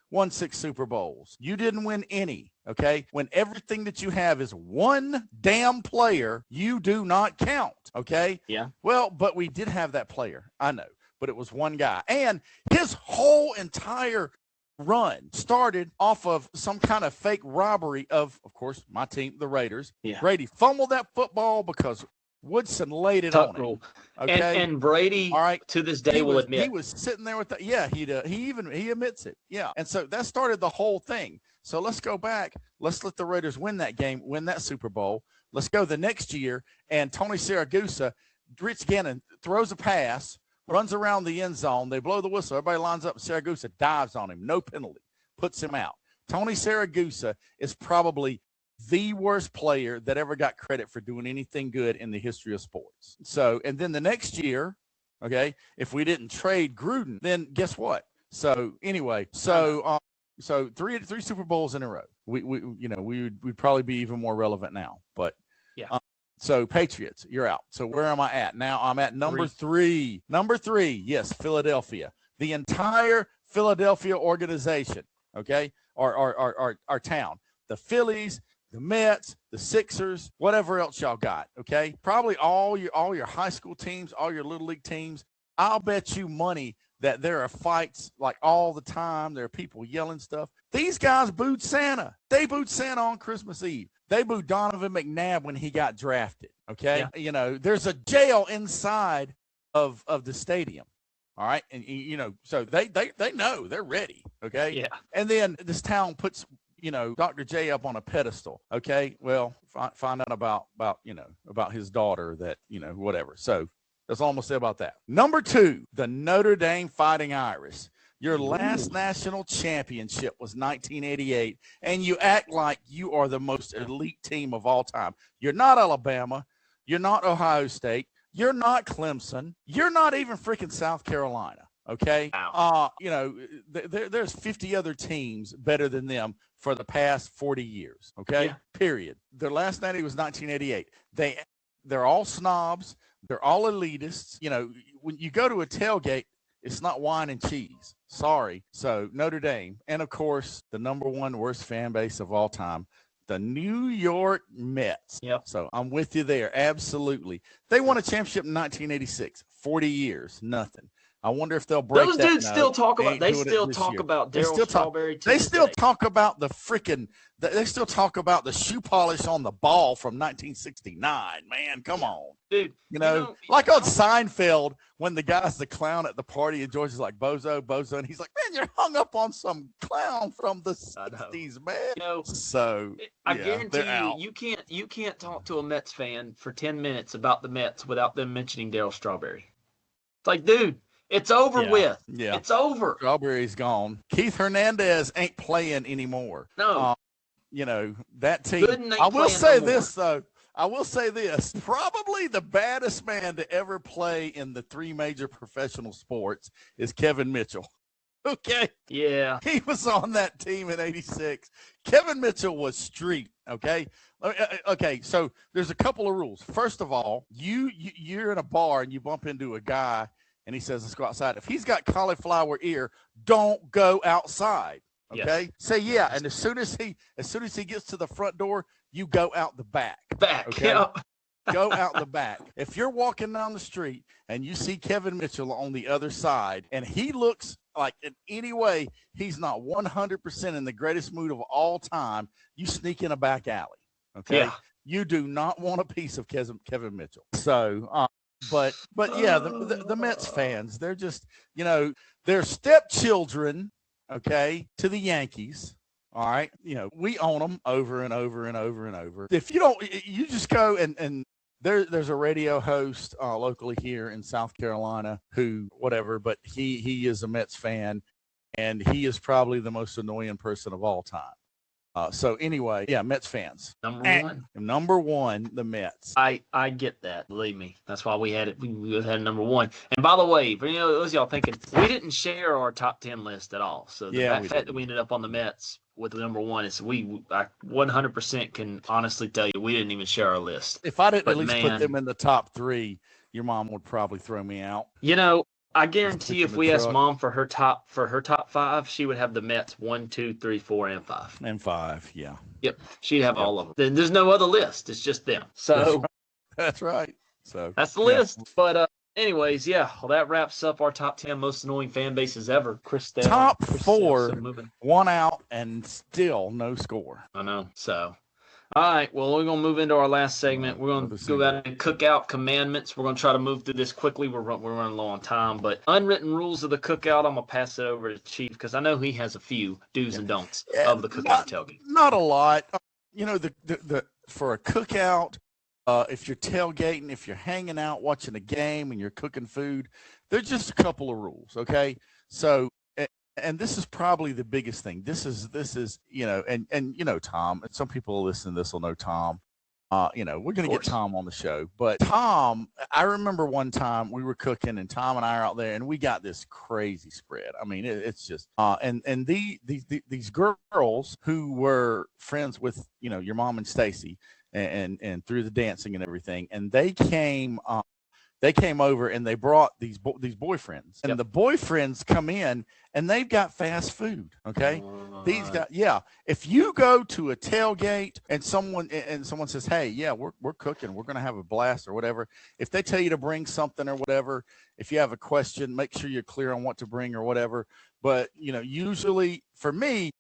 won 6 Super Bowls. You didn't win any, okay? When everything that you have is one damn player, you do not count, okay? Yeah. Well, but we did have that player. I know, but it was one guy. And his whole entire run started off of some kind of fake robbery of course, my team, the Raiders. Yeah. Brady fumbled that football because Woodson laid it on him. Okay. And Brady, all right, to this day, will admit he was sitting there with the he admits it. Yeah. And so that started the whole thing. So let's go back. Let's let the Raiders win that game, win that Super Bowl. Let's go the next year. And Tony Siragusa, Rich Gannon throws a pass, runs around the end zone. They blow the whistle. Everybody lines up. Siragusa dives on him. No penalty. Puts him out. Tony Siragusa is probably the worst player that ever got credit for doing anything good in the history of sports. So, and then the next year, okay, if we didn't trade Gruden, then guess what? So anyway, so three Super Bowls in a row. We'd probably be even more relevant now. But yeah. So Patriots, you're out. So where am I at now? I'm at number 3. Number 3, yes, Philadelphia. The entire Philadelphia organization, okay, our town, the Phillies, the Mets, the Sixers, whatever else y'all got, okay? Probably all your high school teams, all your little league teams. I'll bet you money that there are fights like all the time. There are people yelling stuff. These guys booed Santa. They booed Santa on Christmas Eve. They booed Donovan McNabb when he got drafted. Okay. Yeah. There's a jail inside of the stadium. All right. And, so they know they're ready. Okay. Yeah. And then this town puts, Dr. J up on a pedestal. Okay. Well, find out about his daughter that, whatever. So that's all I'm going to say about that. Number 2, the Notre Dame Fighting Irish. Your last national championship was 1988, and you act like you are the most elite team of all time. You're not Alabama. You're not Ohio State. You're not Clemson. You're not even freaking South Carolina. Okay. Wow. There's 50 other teams better than them for the past 40 years. Okay. Yeah. Period. Their last night was 1988. They're all snobs. They're all elitists. When you go to a tailgate, it's not wine and cheese. Sorry. So Notre Dame, and of course, the number 1 worst fan base of all time, the New York Mets. Yep. So I'm with you there. Absolutely. They won a championship in 1986. 40 years, nothing. I wonder if they'll break those that. Dudes still talk about. They still talk about Darryl Strawberry. They still talk about the freaking. They still talk about the shoe polish on the ball from 1969. Man, come on, dude. Like on Seinfeld when the guy's the clown at the party and George is like bozo, and he's like, man, you're hung up on some clown from the 60s, man. I guarantee you can't talk to a Mets fan for 10 minutes about the Mets without them mentioning Darryl Strawberry. It's like, dude. It's over with. Yeah. It's over. Strawberry's gone. Keith Hernandez ain't playing anymore. No. That team. I will say this, though. I will say this. Probably the baddest man to ever play in the 3 major professional sports is Kevin Mitchell. Okay? Yeah. He was on that team in 86. Kevin Mitchell was street, okay? Okay, so there's a couple of rules. First of all, you're in a bar and you bump into a guy and he says, let's go outside. If he's got cauliflower ear, don't go outside. Okay. Yes. Say yeah. And as soon as he gets to the front door, you go out the back. Okay. Yep. Go out the back. If you're walking down the street and you see Kevin Mitchell on the other side and he looks like in any way he's not 100% in the greatest mood of all time, you sneak in a back alley. Okay. Yeah. You do not want a piece of Kevin Mitchell. So, But yeah, the Mets fans, they're just, they're stepchildren, okay, to the Yankees. All right. We own them over and over and over and over. If you just go and there's a radio host locally here in South Carolina who, whatever, but he is a Mets fan and he is probably the most annoying person of all time. So anyway, yeah, Mets fans. Number one, the Mets. I get that. Believe me, that's why we had it. We had number 1. And by the way, for those y'all thinking, we didn't share our top 10 list at all. So the fact that we ended up on the Mets with the number 1 is I 100% can honestly tell you we didn't even share our list. If I didn't at least put them in the top 3, your mom would probably throw me out. I guarantee if we asked Mom for her top 5, she would have the Mets 1, 2, 3, 4, and 5. And 5, yeah. Yep, she'd have all of them. Then there's no other list. It's just them. So that's right. So that's the list. But anyways, well, that wraps up our top 10 most annoying fan bases ever. Top 4, 1 out, and still no score. I know. So. All right, well, we're going to move into our last segment. We're going to go back and cookout commandments. We're going to try to move through this quickly. We're running low on time. But unwritten rules of the cookout, I'm going to pass it over to Chief because I know he has a few do's and don'ts of the cookout tailgate. Not a lot. For a cookout, if you're tailgating, if you're hanging out, watching a game, and you're cooking food, there's just a couple of rules, okay? So, and this is probably the biggest thing. This is Tom, and some people listen to this will know Tom. We're going to get Tom on the show. But Tom, I remember one time we were cooking and Tom and I are out there and we got this crazy spread. I mean, it's just, and these girls who were friends with, your mom and Stacy and through the dancing and everything. And they came they came over and they brought these boyfriends, and the boyfriends come in and they've got fast food. Okay. These guys, yeah. If you go to a tailgate and someone says, "Hey, yeah, we're cooking, we're gonna have a blast or whatever," if they tell you to bring something or whatever, if you have a question, make sure you're clear on what to bring or whatever. But usually for me,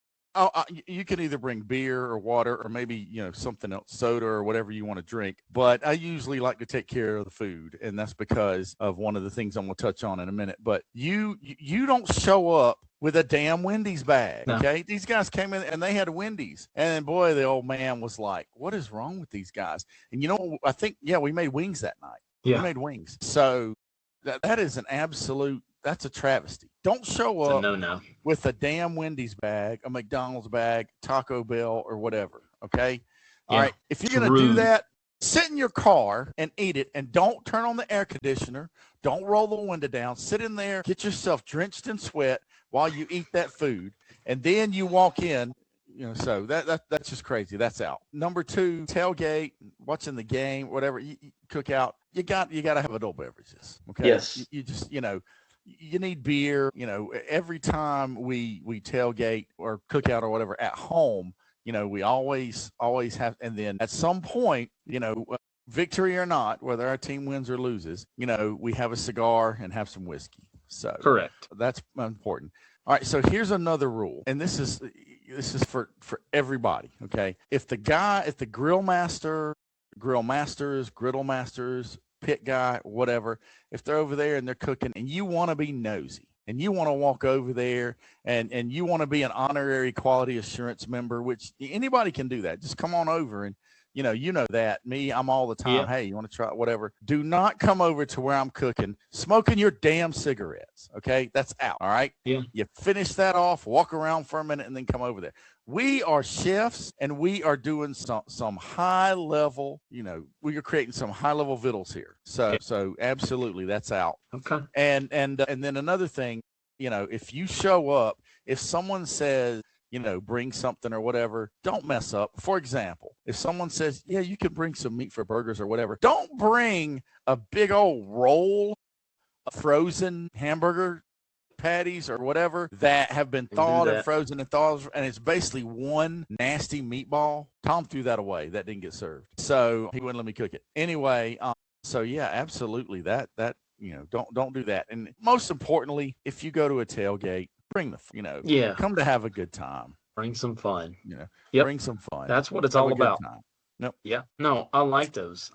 you can either bring beer or water or maybe something else, soda or whatever you want to drink. But I usually like to take care of the food, and that's because of one of the things I'm going to touch on in a minute. But you don't show up with a damn Wendy's bag. No. Okay. These guys came in and they had Wendy's. And boy, the old man was like, "What is wrong with these guys?" And I think, we made wings that night. Yeah. We made wings. So that is that's a travesty. Don't show up no with a damn Wendy's bag, a McDonald's bag, Taco Bell, or whatever. Okay. All right. If you're going to do that, sit in your car and eat it, and don't turn on the air conditioner. Don't roll the window down. Sit in there, get yourself drenched in sweat while you eat that food, and then you walk in. So that's just crazy. That's out. Number 2, tailgate, watching the game, whatever. You cook out. You got to have adult beverages. Okay. Yes. You just you need beer. Every time we tailgate or cook out or whatever at home, we always have. And then at some point, victory or not, whether our team wins or loses, we have a cigar and have some whiskey. So correct. That's important. All right. So here's another rule. And this is for everybody. Okay. If the grill masters, griddle masters, pit guy, whatever, if they're over there and they're cooking and you want to be nosy and you want to walk over there and you want to be an honorary quality assurance member, which anybody can do that. Just come on over and that. I'm all the time. Yeah. Hey, you want to try whatever? Do not come over to where I'm cooking, smoking your damn cigarettes. Okay. That's out. All right. Yeah. You finish that off, walk around for a minute and then come over there. We are chefs and we are doing some high level, we are creating some high level vittles here. So absolutely that's out. Okay. And then another thing, if you show up, if someone says, bring something or whatever, don't mess up. For example, if someone says, yeah, you can bring some meat for burgers or whatever, don't bring a big old roll of frozen hamburger patties or whatever that have been thawed and frozen and thawed, and it's basically one nasty meatball. Tom threw that away. That didn't get served, so he wouldn't let me cook it anyway. So yeah, absolutely, that don't do that. And most importantly, if you go to a tailgate, bring come to have a good time. Bring some fun. Bring some fun. That's what it's all about. Nope. Yeah. No, I like those.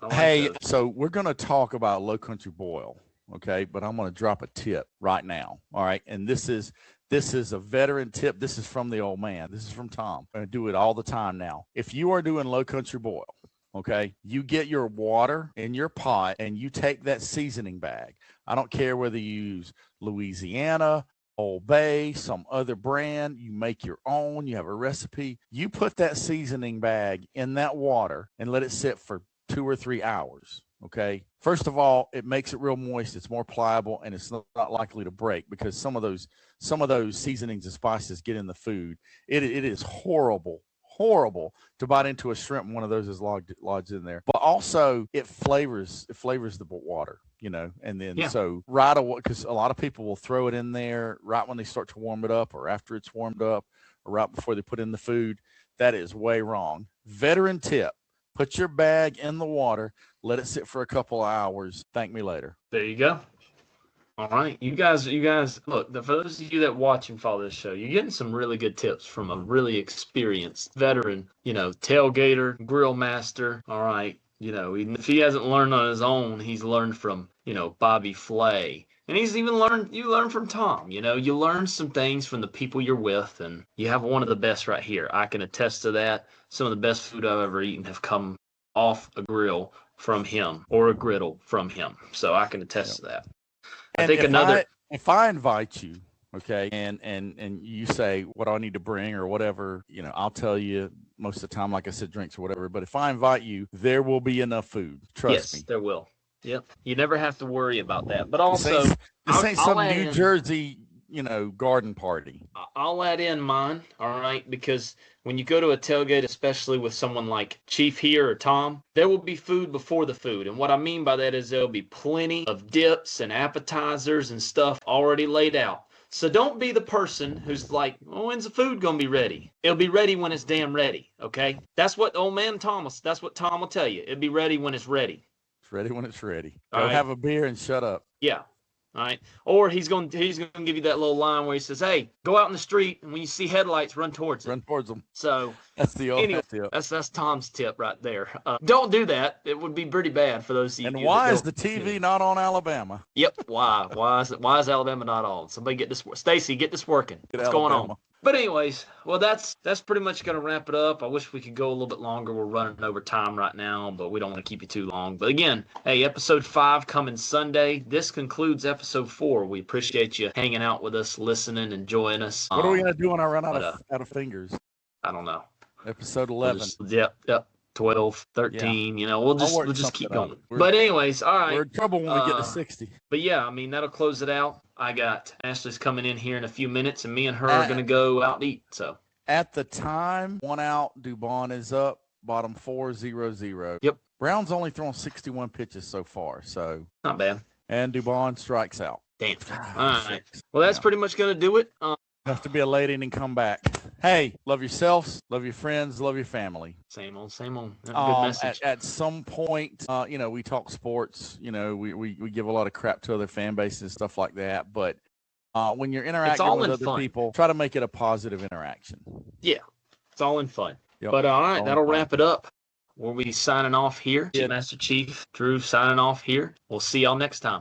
So we're going to talk about Low Country Boil. Okay. But I'm going to drop a tip right now. All right. And this is a veteran tip. This is from the old man. This is from Tom. I'm going to do it all the time now. If you are doing Low Country Boil, okay, you get your water in your pot and you take that seasoning bag. I don't care whether you use Louisiana, Old Bay, some other brand, you make your own, you have a recipe. You put that seasoning bag in that water and let it sit for 2 or 3 hours. Okay. First of all, it makes it real moist. It's more pliable and it's not likely to break because some of those seasonings and spices get in the food. It is horrible to bite into a shrimp and one of those is lodged in there. But also it flavors the water, and then so right away, because a lot of people will throw it in there right when they start to warm it up or after it's warmed up or right before they put in the food. That is way wrong. Veteran tip. Put your bag in the water, let it sit for a couple of hours. Thank me later. There you go. All right. You guys, look, for those of you that watch and follow this show, you're getting some really good tips from a really experienced veteran, tailgater, grill master. All right. Even if he hasn't learned on his own, he's learned from, Bobby Flay. And he's even you learn from Tom. You learn some things from the people you're with, and you have one of the best right here. I can attest to that. Some of the best food I've ever eaten have come off a grill from him or a griddle from him. So I can attest to that. I think if I invite you, okay, and you say what I need to bring or whatever, I'll tell you most of the time, like I said, drinks or whatever. But if I invite you, there will be enough food. Trust me. Yes, there will. Yep. You never have to worry about that. But also, this ain't some New Jersey garden party. I'll add in mine, all right, because when you go to a tailgate, especially with someone like Chief here or Tom, there will be food before the food. And what I mean by that is there'll be plenty of dips and appetizers and stuff already laid out. So don't be the person who's like, well, when's the food going to be ready? It'll be ready when it's damn ready, okay? That's what that's what Tom will tell you. It'll be ready when it's ready. It's ready when it's ready. All Go right. have a beer and shut up. Yeah. All right. Or he's going to give you that little line where he says, hey, go out in the street, and when you see headlights, run towards it. Run towards them. So that's the old tip. That's Tom's tip right there. Don't do that. It would be pretty bad for those of you. And why is the TV not on Alabama? Yep. Why? Why is Alabama not on? Somebody get this. Stacy, get this working. What's going on? But anyways, well, that's pretty much going to wrap it up. I wish we could go a little bit longer. We're running over time right now, but we don't want to keep you too long. But again, hey, episode 5 coming Sunday. This concludes episode 4. We appreciate you hanging out with us, listening, enjoying us. What are we going to do when I run out of fingers? I don't know. Episode 11. Yep. 12, 13, we'll just keep going. But anyways, all right. We're in trouble when we get to 60. But yeah, I mean, that'll close it out. I got Ashley's coming in here in a few minutes, and me and her are going to go out and eat. So at the time, 1 out, Dubon is up, bottom 4-0-0. Yep. Brown's only thrown 61 pitches so far, so not bad. And Dubon strikes out. Damn. All right. Well, that's pretty much going to do it. Have to be a late inning come back. Hey, love yourselves, love your friends, love your family. Same old. Good message. At some point, we talk sports. We give a lot of crap to other fan bases and stuff like that. But when you're interacting with other people, try to make it a positive interaction. Yeah, it's all in fun. Yep. But all right, that'll wrap it up. We'll be signing off here. Master Chief Drew signing off here. We'll see y'all next time.